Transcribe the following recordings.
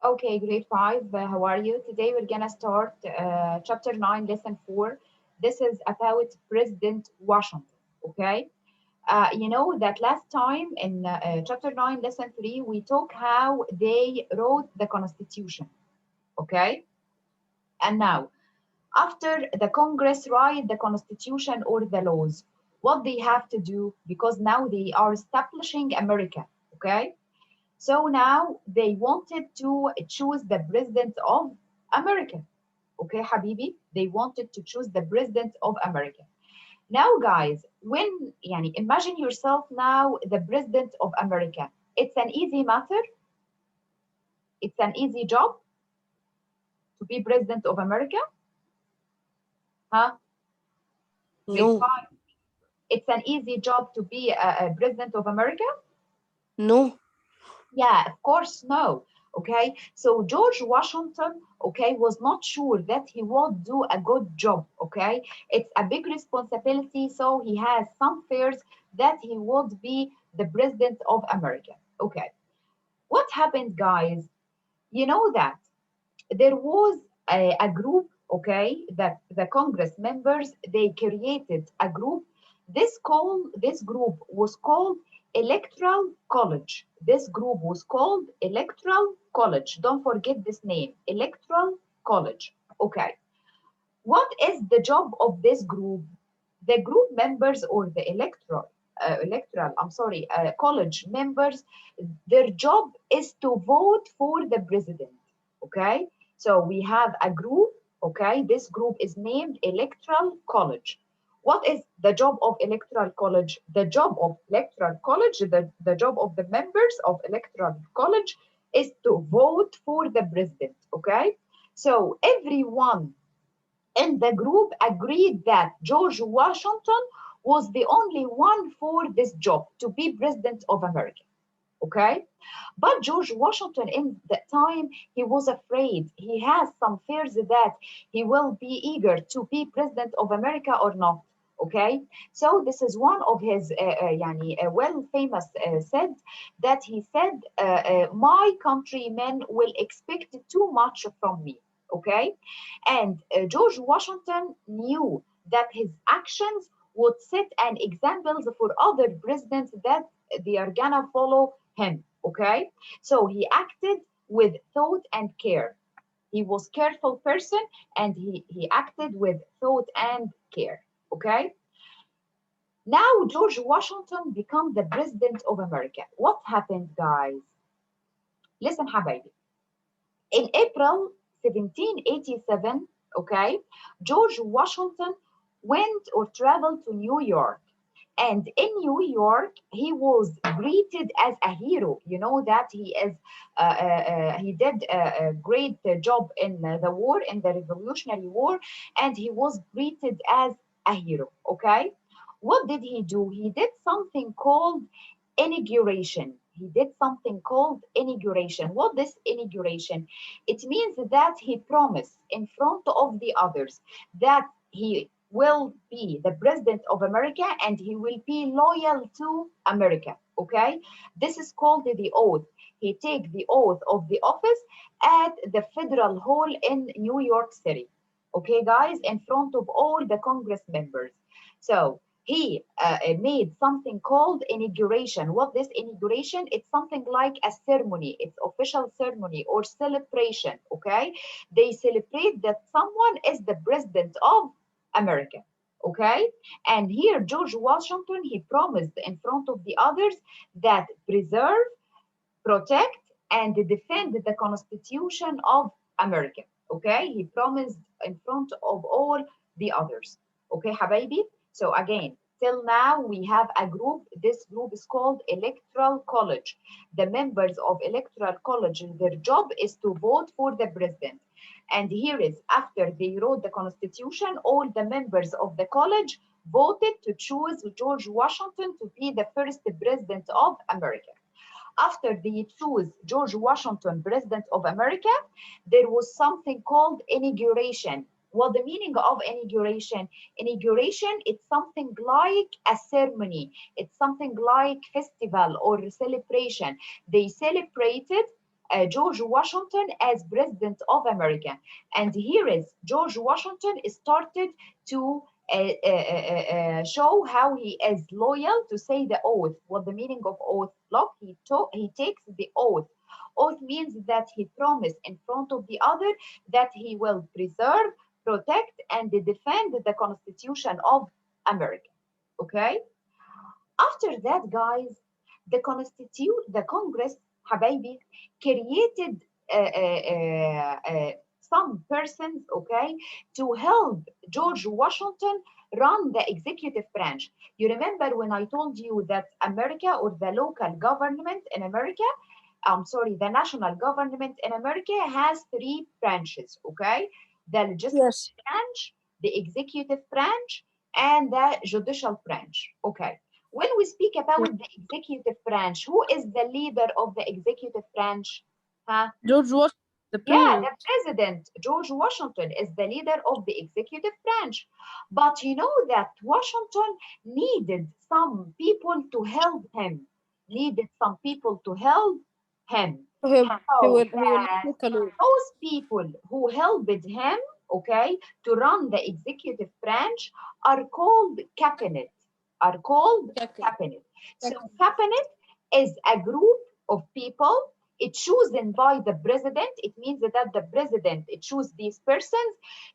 Okay, grade five. How are you? Today we're gonna start chapter 9, lesson 4. This is about President Washington. Okay. You know that last time in chapter 9, lesson 3, we talk how they wrote the Constitution. Okay. And now, after the Congress write the Constitution or the laws, what they have to do, because now they are establishing America. Okay. So now they wanted to choose the president of America. Okay, Habibi, they wanted to choose the president of America. Now, guys, when imagine yourself now the president of America. It's an easy matter. It's an easy job to be president of America, huh? Grade No, five. It's an easy job to be a president of America. no, Yeah, of course, no. Okay, so George Washington, okay, was not sure that he would do a good job. Okay, it's a big responsibility, so he has some fears that he would be the president of America. Okay, what happened, guys? You know that there was a group, okay, that the Congress members they created a group. This group was called Electoral College. This group was called Electoral College. Don't forget this name, Electoral College. Okay. What is the job of this group? The group members or the college members, their job is to vote for the president. Okay, so we have a group. Okay, this group is named Electoral College. What is the job of Electoral College? The job of Electoral College, the job of the members of Electoral College is to vote for the president. Okay, so everyone and the group agreed that George Washington was the only one for this job to be president of America. Okay, but George Washington in that time he was afraid. He has some fears that he will be eager to be president of America or not. Okay, so this is one of his well famous said that he said my countrymen will expect too much from me. Okay, and George Washington knew that his actions would set an example for other presidents that they are gonna follow him. Okay, so he acted with thought and care. He was careful person and he acted with thought and care. Okay, now George Washington became the president of America. What happened, guys? Listen, habibi. In April 1787, okay, George Washington went or traveled to New York. And in New York, he was greeted as a hero. You know that he did a great job in the war, in the Revolutionary War, and he was greeted as a hero. Okay, what did he do? He did something called inauguration. He did something called inauguration. What is inauguration? It means that he promised in front of the others that he will be the president of America and he will be loyal to America. Okay, this is called the oath. He take the oath of the office at the Federal Hall in New York City. Okay, guys, in front of all the Congress members. So he made something called inauguration. What this inauguration? It's something like a ceremony. It's official ceremony or celebration. Okay, they celebrate that someone is the president of America. Okay, and here George Washington he promised in front of the others that preserve, protect, and defend the Constitution of America. Okay, he promised in front of all the others. Okay, Habibi. So again, till now we have a group. This group is called Electoral College. The members of Electoral College, their job is to vote for the president. And here is after they wrote the Constitution, all the members of the college voted to choose George Washington to be the first president of America. After they choose George Washington, President of America, there was something called inauguration. What the meaning of inauguration? Inauguration, it's something like a ceremony. It's something like festival or celebration. They celebrated George Washington as President of America. And here is George Washington started to show how he is loyal to say the oath. What the meaning of oath? Look, he takes the oath. Oath means that he promised in front of the other that he will preserve, protect, and defend the Constitution of America. Okay? After that, guys, the Congress, حبايبي, created some persons, okay, to help George Washington run the executive branch. You remember when I told you that America, or the local government in America, the national government in America has three branches, okay? The legislative Yes. branch, the executive branch, and the judicial branch, okay? When we speak Yeah. about the executive branch, who is the leader of the executive branch? Huh? George Washington, the Yeah, president. the president, George Washington, is the leader of the executive branch. But you know that Washington needed some people to help him, needed some people to help him. He, So he will not make a law. those people who helped him, okay, to run the executive branch are called cabinet, are called Exactly. cabinet. So cabinet is a group of people. It's chosen by the president. It means that the president chooses these persons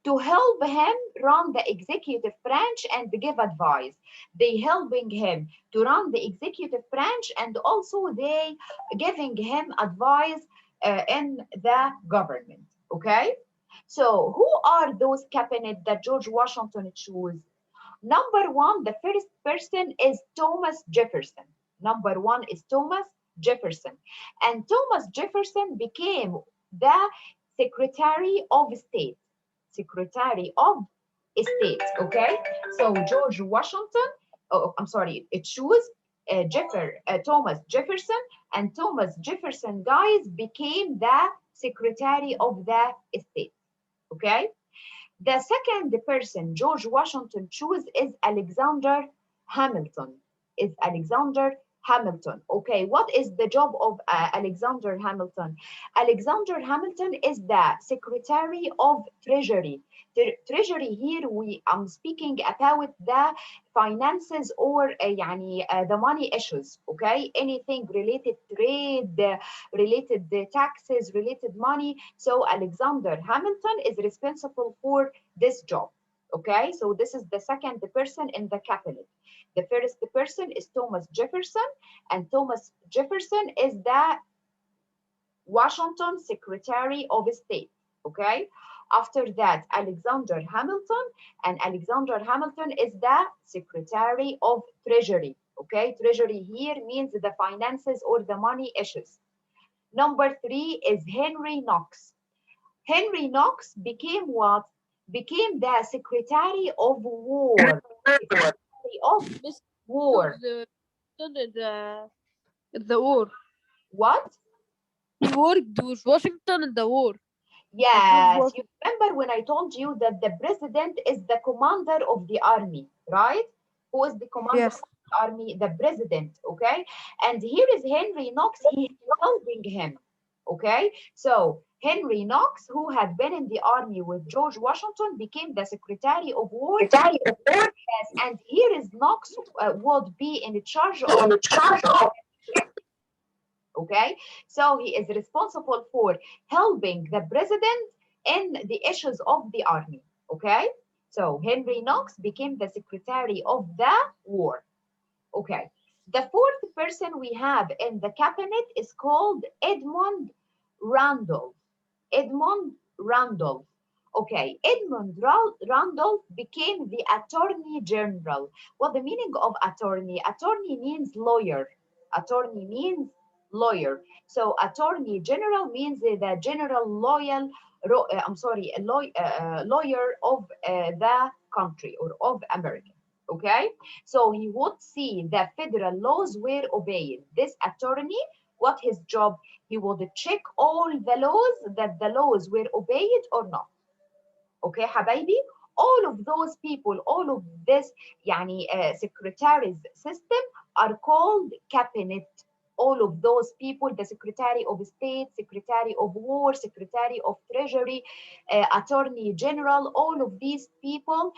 to help him run the executive branch and give advice. They helping him to run the executive branch, and also they giving him advice in the government. Okay, so who are those cabinet that George Washington chose? Number one, the first person is Thomas Jefferson. Number one is Thomas Jefferson. And Thomas Jefferson became the Secretary of State. Secretary of State, okay? So George Washington, it chose Thomas Jefferson, and Thomas Jefferson, guys, became the Secretary of the State, okay? The second person George Washington chose is Alexander Hamilton. Is Alexander Hamilton. Okay, what is the job of Alexander Hamilton? Alexander Hamilton is the Secretary of Treasury. Treasury here we am speaking about the finances, or the money issues. Okay, anything related trade, related taxes, related money. So Alexander Hamilton is responsible for this job. Okay, so this is the second person in the cabinet. The first person is Thomas Jefferson, and Thomas Jefferson is the Washington Secretary of State. Okay, after that, Alexander Hamilton, and Alexander Hamilton is the Secretary of Treasury. Okay, Treasury here means the finances or the money issues. Number three is Henry Knox. Henry Knox became what? Became the Secretary of War. Secretary of Miss War. in the war. What? He worked with Washington in the war. With George Yes, you Washington. remember when I told you that the president is the commander of the army, right? Who is the commander Yes. of the army? The president, okay? And here is Henry Knox, he is helping him, okay? So Henry Knox, who had been in the army with George Washington, became the Secretary of War. Yes, and here is Knox would be in charge of, okay? So he is responsible for helping the president in the issues of the army, okay? So Henry Knox became the Secretary of the War, okay? The fourth person we have in the cabinet is called Edmund Randolph. Edmund Randolph. Okay, Randolph became the Attorney General. What the meaning of attorney? Attorney means lawyer. Attorney means lawyer. So Attorney General means the general lawyer of the country or of America. Okay, so he would see the federal laws were obeyed. This attorney, what his job? He would check all the laws, that the laws were obeyed or not. Okay حبايبي, all of those people, all of this secretaries system are called cabinet. all of those people, the Secretary of State, Secretary of War, Secretary of Treasury, Attorney General, all of these people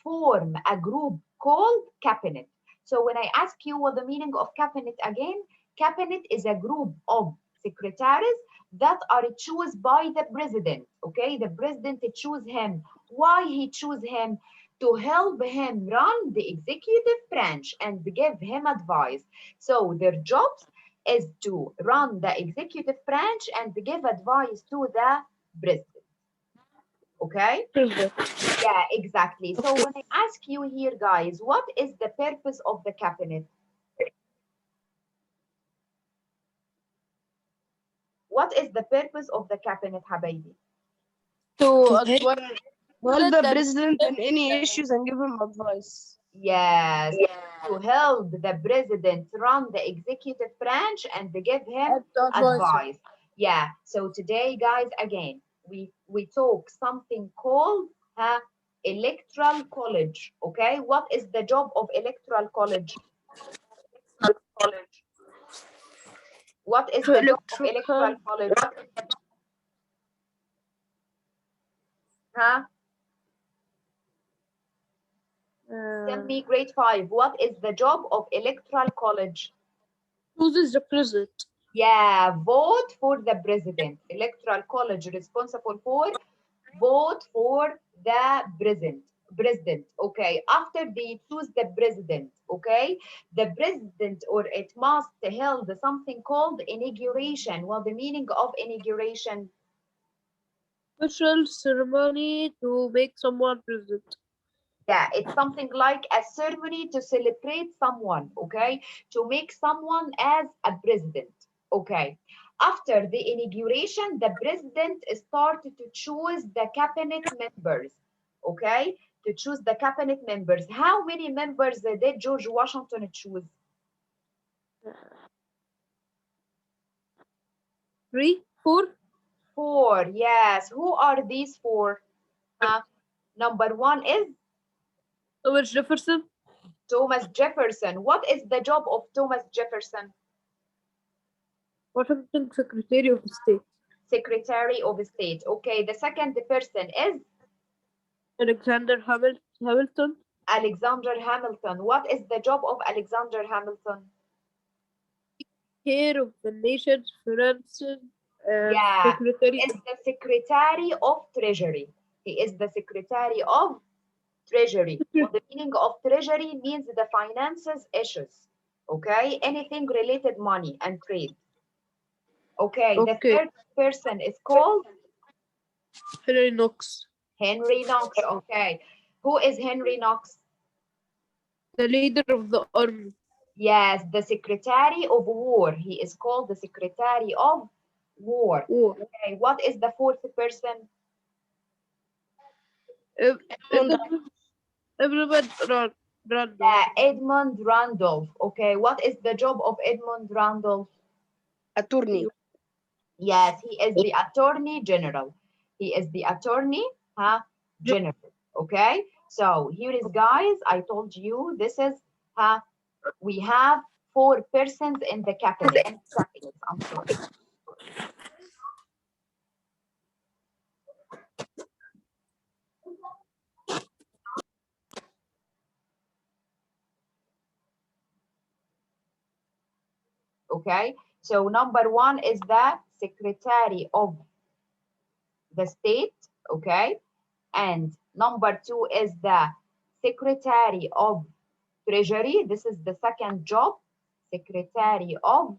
form a group called cabinet. So when I ask you what the meaning of cabinet again, cabinet is a group of secretaries that are chosen by the president. Okay, the president choose him. Why he choose him? To help him run the executive branch and give him advice. So their jobs is to run the executive branch and give advice to the president. Okay? Perfect. Yeah, exactly. So when I ask you here, guys, what is the purpose of the cabinet? What is the purpose of the cabinet, Habibi? To To help advise the that president in any issues and give him advice. Yes, to help the president run the executive branch and give him advise him. advice. Yeah, so today, guys, again, we talk something called electoral college. Okay, what is the job of electoral college? What is To the job of electoral electrical. college? Huh? Tell me, grade 5, what is the job of electoral college? Chooses the president. Yeah, vote for the president. Electoral college responsible for vote for the president. President, okay. After they choose the president, okay, the president or it must held something called inauguration. Well, the meaning of inauguration? Special ceremony to make someone president. Yeah, it's something like a ceremony to celebrate someone, okay? To make someone as a president, okay? After the inauguration, the president started to choose the cabinet members, okay? To choose the cabinet members. How many members did George Washington choose? 3, 4. 4, yes. Who are these 4? Number 1 is Thomas Jefferson. Thomas Jefferson. What is the job of Thomas Jefferson? Washington Secretary of State. Secretary of State. Okay, the second person is Alexander Hamilton. Alexander Hamilton. What is the job of Alexander Hamilton? Care of the nation's finances and Yeah, Secretary. he is the Secretary of Treasury. He is the Secretary of Treasury. Well, the meaning of Treasury means the finances issues. Okay, anything related money and trade. Okay, the Okay. third person is called Henry Knox. Henry Knox. Okay, who is Henry Knox? The leader of the army. Yes, the Secretary of War. He is called the Secretary of War. War. Okay, what is the fourth person? Everyone Randolph. Edmund Randolph. Okay, what is the job of Edmund Randolph? Attorney. Yes, he is the Attorney General. He is the Attorney General. Okay, so here is, guys, I told you this is we have 4 persons in the cabinet. I'm sorry. Okay, so number 1 is the Secretary of the State, okay, and number 2 is the Secretary of Treasury. This is the second job, Secretary of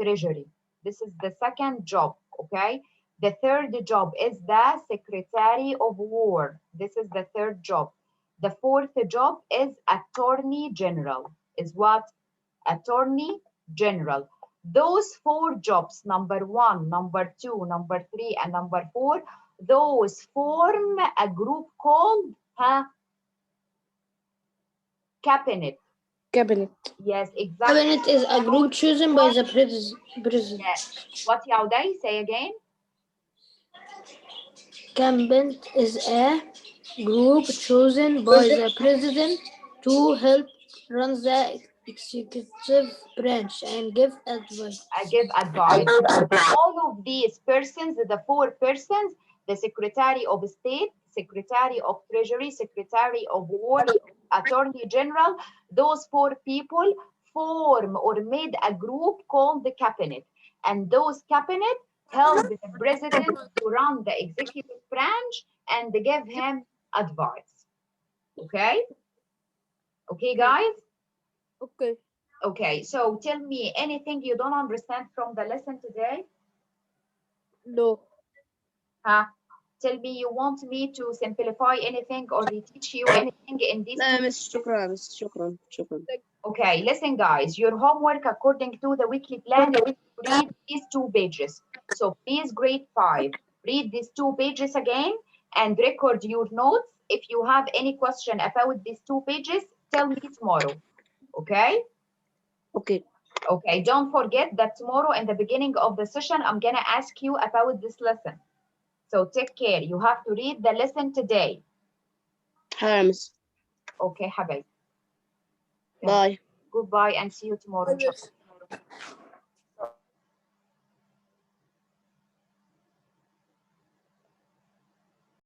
Treasury. This is the second job, okay. The third job is the Secretary of War. This is the third job. The fourth job is Attorney General. Is what? Attorney General. Those 4 jobs, number 1, number 2, number 3, and number 4, those form a group called cabinet. Cabinet. Yes, exactly. Cabinet is a group chosen by the president. Yes. What Yauday? Say again. Cabinet is a group chosen by the president to help run the executive branch and give advice. I give advice. All of these persons, the 4 persons, the Secretary of State, Secretary of Treasury, Secretary of War, Attorney General, those 4 people form or made a group called the cabinet. And those cabinet help the president to run the executive branch and give him advice. Okay? Okay, guys? Okay. Okay, so tell me anything you don't understand from the lesson today? No. Huh? Tell me you want me to simplify anything or teach you anything in these لا 2 مس شكرا مس شكرا شكرا. Okay, listen guys, your homework according to the weekly plan is to read these 2 pages. So please grade 5, read these 2 pages again and record your notes. If you have any question about these 2 pages, tell me tomorrow. Okay? Okay. Okay, don't forget that tomorrow in the beginning of the session, I'm gonna ask you about this lesson. So take care. You have to read the lesson today. حاضر مس. Okay, حبايبي. باي. Goodbye and see you tomorrow. Bye, miss.